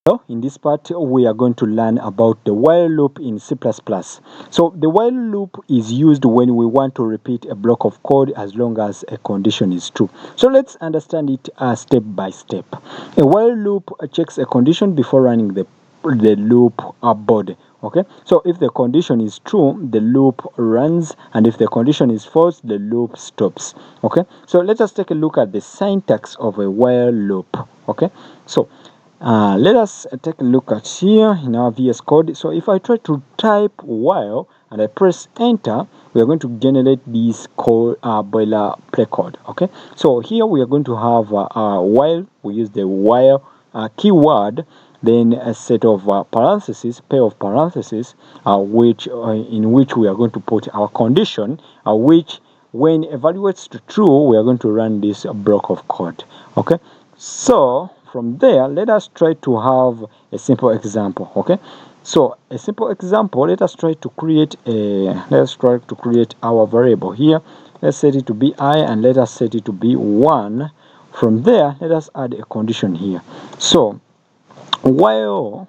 So in this part, we are going to learn about the while loop in C++. So the while loop is used when we want to repeat a block of code as long as a condition is true. So let's understand it step by step. A while loop checks a condition before running the loop body. Okay, so if the condition is true, the loop runs, and if the condition is false, the loop stops. Okay, so let us take a look at the syntax of a while loop. Okay, so let us take a look at here in our VS Code. So if I try to type while and I press enter, we are going to generate this code boilerplate code. Okay, so here we are going to have while. We use the while keyword, then a set of parentheses, pair of parentheses, in which we are going to put our condition, which when evaluates to true, we are going to run this block of code. Okay, so from there, let us try to have a simple example. Okay, so a simple example, let us try to create our variable here. Let's set it to be I, and let us set it to be 1. From there, let us add a condition here. So while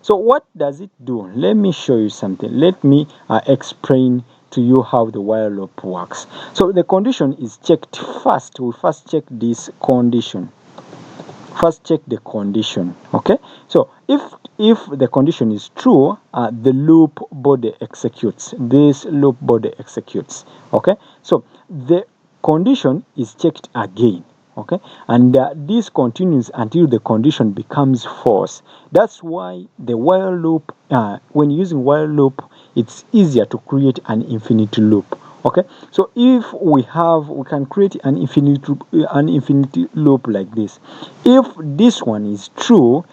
so what does it do? Let me show you something. Let me explain to you how the while loop works. So the condition is checked first. We first check this condition. First check the condition. Okay, so if the condition is true, the loop body executes. This loop body executes. Okay, so the condition is checked again. Okay, and this continues until the condition becomes false. That's why the while loop, when using while loop, it's easier to create an infinite loop. Okay, so if we can create an infinite loop like this. If this one is true,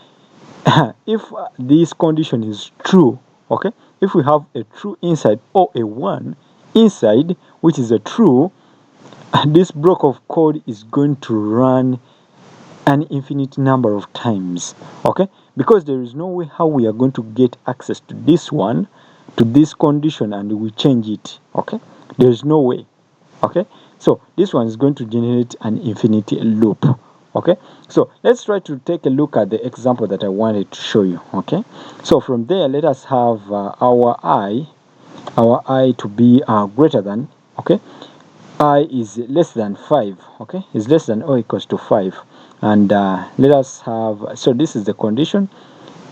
if this condition is true, okay, if we have a true inside or a 1 inside, which is a true, this block of code is going to run an infinite number of times. Okay, because there is no way how we are going to get access to this one, to this condition, and we change it. Okay, there is no way. Okay, so this one is going to generate an infinite loop. Okay, so let's try to take a look at the example that I wanted to show you. Okay, so from there, let us have our I to be greater than, okay, I is less than 5. Okay, is less than or equals to 5. And let us have, so this is the condition.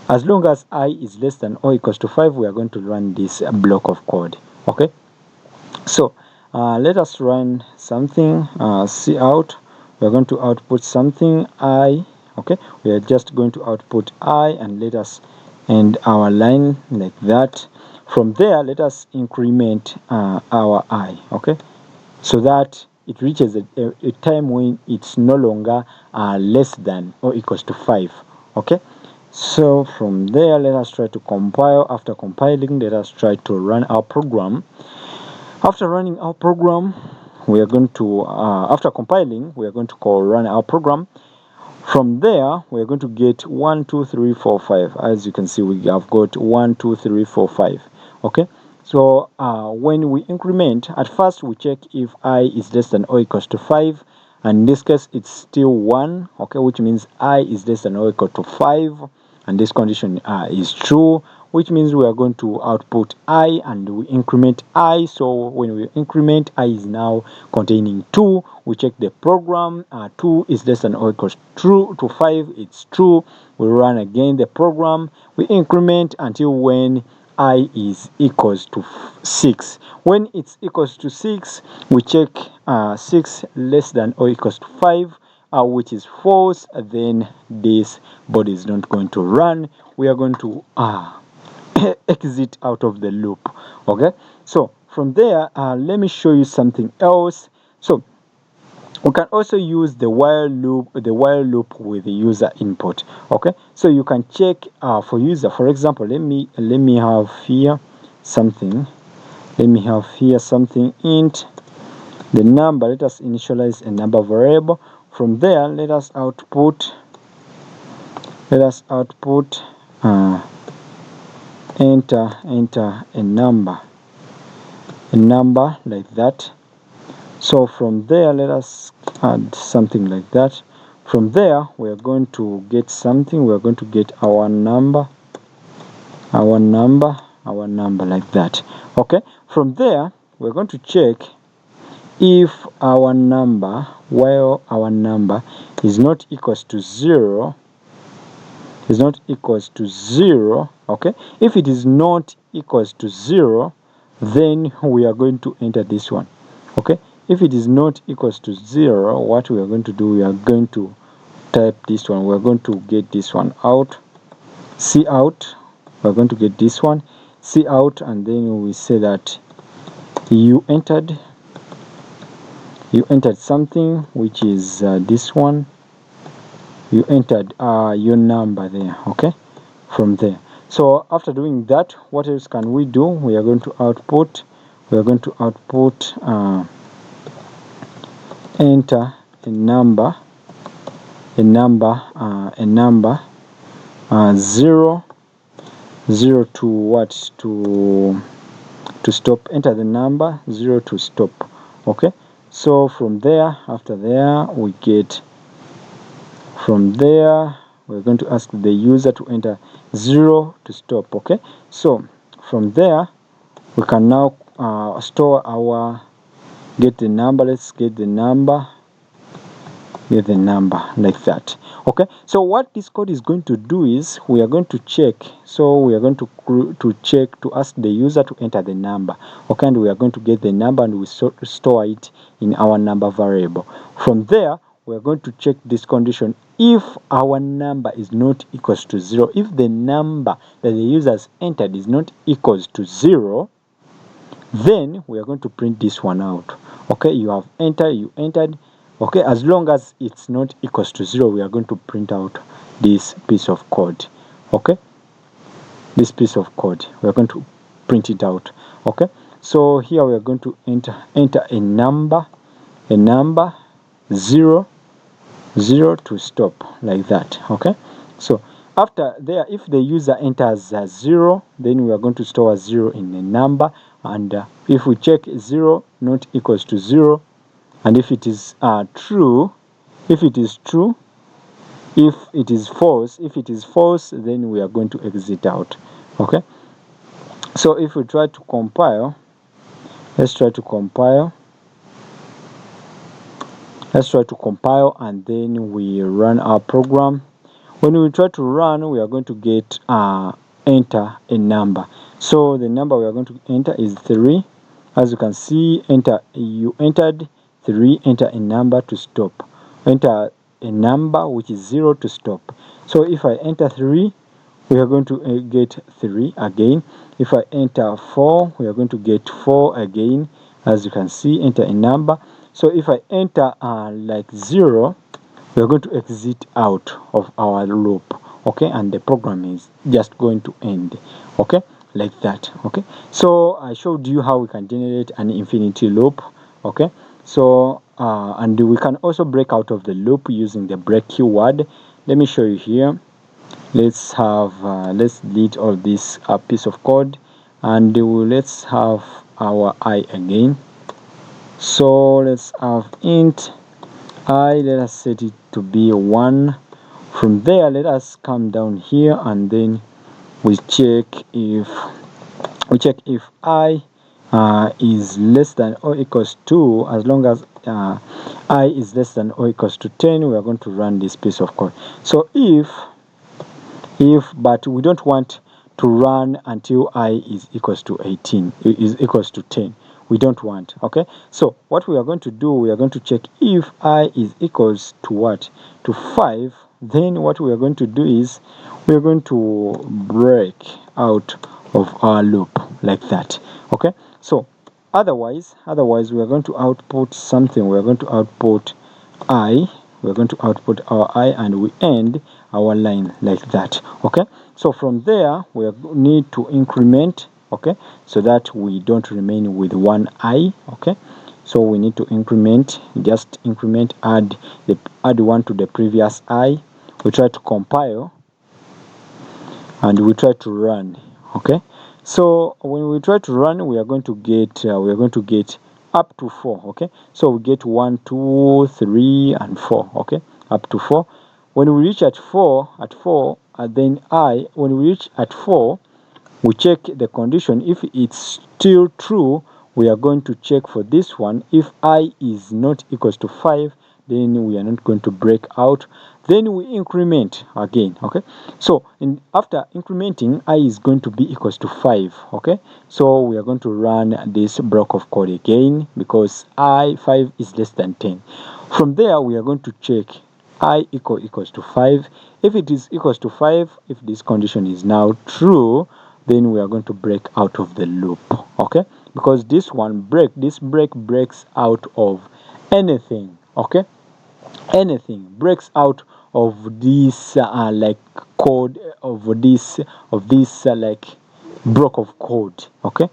As long as I is less than or equals to 5, we are going to run this block of code. Okay, so let us run something, see out. We are going to output something I. Okay, we are just going to output I, and let us end our line like that. From there, let us increment our I. Okay, so that it reaches a time when it's no longer less than or equals to 5. Okay, so from there, let us try to compile. After compiling, let us try to run our program. After running our program, we are going to, after compiling, we are going to run our program. From there, we are going to get 1, 2, 3, 4, 5. As you can see, we have got 1, 2, 3, 4, 5. Okay, so when we increment, at first we check if I is less than or equals to 5. And in this case, it's still 1. Okay, which means I is less than or equal to 5. And this condition is true, which means we are going to output I, and we increment I. So when we increment, I is now containing 2. We check the program. 2 is less than or equals true to 5. It's true. We run again the program. We increment until when I is equals to 6. When it's equals to 6, we check 6 less than or equals to 5. Which is false. Then this body is not going to run. We are going to exit out of the loop. Okay, so from there, let me show you something else. So we can also use the while loop with the user input. Okay, so you can check for user. For example, let me have here something. Let me have here something int the number. Let us initialize a number variable. From there, let us output enter a number like that. So from there, let us add something like that. From there we are going to get something. We are going to get our number like that. Okay, from there we're going to check if our number, while our number is not equals to 0, okay. If it is not equals to 0, then we are going to enter this one. Okay, if it is not equals to 0, what we are going to do, we are going to type this one. We're going to get this one out, C out. We're going to get this one, C out, and then we say that you entered something, which is this one. You entered your number there. Okay, from there. So after doing that, what else can we do? We are going to output enter a number 0 to what, to stop. Enter the number 0 to stop. Okay, so from there, after there, we get, from there we're going to ask the user to enter 0 to stop. Okay, so from there we can now store our, get the number. Let's get the number like that. Okay, so what this code is going to do is we are going to check. So we are going to check, to ask the user to enter the number. Okay, and we are going to get the number, and we store it in our number variable. From there we are going to check this condition. If our number is not equals to 0, if the number that the user has entered is not equals to 0, then we are going to print this one out. Okay, you have entered, you entered. Okay, as long as it's not equals to 0, we are going to print out this piece of code. Okay, this piece of code, we are going to print it out. Okay, so here we are going to enter a number 0 to stop, like that. Okay, so after there, if the user enters 0, then we are going to store a 0 in the number, and if we check 0 not equals to 0, and if it is true, if it is true, if it is false, then we are going to exit out. Okay, so if we try to compile, let's try to compile, and then we run our program. When we try to run, we are going to get enter a number. So the number we are going to enter is 3. As you can see, you entered 3, enter a number to stop. Enter a number which is 0 to stop. So if I enter 3, we are going to get 3 again. If I enter 4, we are going to get 4 again. As you can see, enter a number. So if I enter like 0, we are going to exit out of our loop. Okay, and the program is just going to end. Okay, like that. Okay, so I showed you how we can generate an infinity loop. Okay, so and we can also break out of the loop using the break keyword. Let me show you here. Let's have let's delete all this piece of code, and let's have our I again. So let's have int I, let us set it to be 1. From there, let us come down here, and then we check if I is less than or equals to. As long as I is less than or equals to 10, we are going to run this piece of code. So if but we don't want to run until I is equals to 18, is equals to 10. We don't want. Okay, so what we are going to do, we are going to check if I is equals to what, to 5. Then what we are going to do is we are going to break out of our loop like that. Okay, so otherwise we are going to output something. We are going to output I, we're going to output our I, and we end our line like that. Okay, so from there we need to increment. Okay, so that we don't remain with one I. Okay, so we need to increment, just increment, add 1 to the previous I. We try to compile, and we try to run. Okay, so when we try to run, we are going to get up to 4. Okay, so we get 1, 2, 3, and 4. Okay, up to 4. When we reach at 4, then when we reach at 4, we check the condition. If it's still true, we are going to check for this one. If I is not equals to 5, then we are not going to break out. Then we increment again. Okay, so after incrementing, I is going to be equals to 5. Okay, so we are going to run this block of code again, because 5 is less than 10. From there, we are going to check I equals to 5. If it is equals to 5, if this condition is now true, then we are going to break out of the loop. Okay, because this break breaks out of anything. Okay, anything breaks out of this like code of this like block of code. Okay,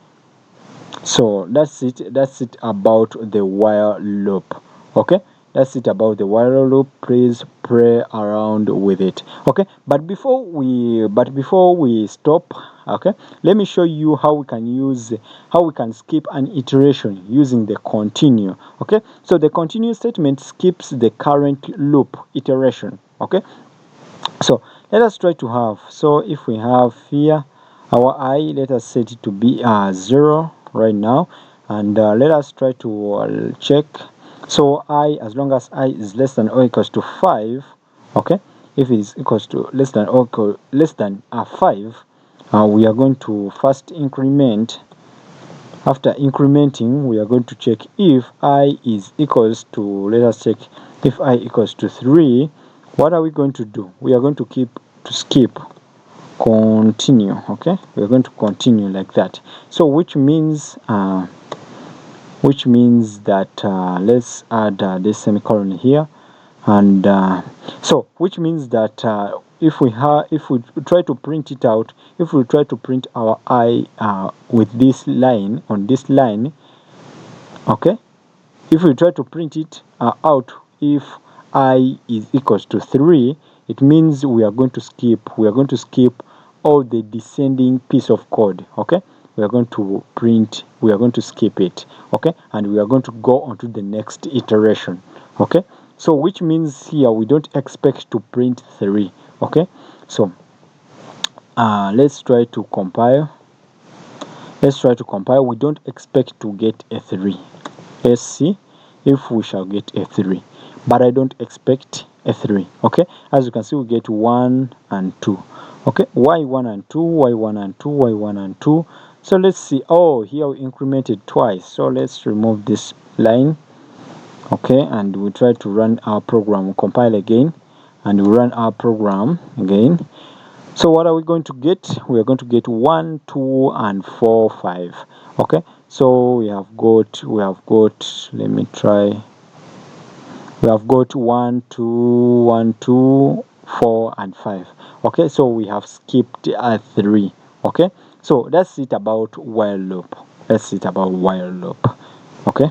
so that's it about the while loop. Okay, that's it about the while loop. Please play around with it. Okay, but before we stop, okay, let me show you how we can skip an iteration using the continue. Okay, so the continue statement skips the current loop iteration. Okay, so let us try to have, so if we have here our I, let us set it to be 0 right now, and let us try to check. So I, as long as I is less than or equals to 5, okay, if it is equals to less than 5, we are going to first increment. After incrementing, we are going to check if I is equals to, let us check, if I equals to 3. What are we going to do? We are going to skip continue. Okay, we are going to continue like that. So which means that let's add this semicolon here, and so which means that if we try to print it out, if we try to print our I with this line on this line, okay, if we try to print it out, if I is equals to 3, it means we are going to skip all the descending piece of code. Okay, we are going to skip it. Okay, and we are going to go on to the next iteration. Okay, so which means here we don't expect to print 3. Okay, so let's try to compile. We don't expect to get a 3. Let's see if we shall get a 3, but I don't expect a 3. Okay, as you can see, we get 1 and 2. Okay, why 1 and 2, why 1 and 2, why 1 and 2? So let's see. Oh, here we incremented twice, so let's remove this line. Okay, and we try to run our program. We compile again, and we run our program again. So what are we going to get? We are going to get 1, 2, and 4, 5. Okay, so we have got, let me try. We have got 1, 2, 1, 2, 4, and 5. Okay, so we have skipped 3. Okay, so that's it about while loop. Okay.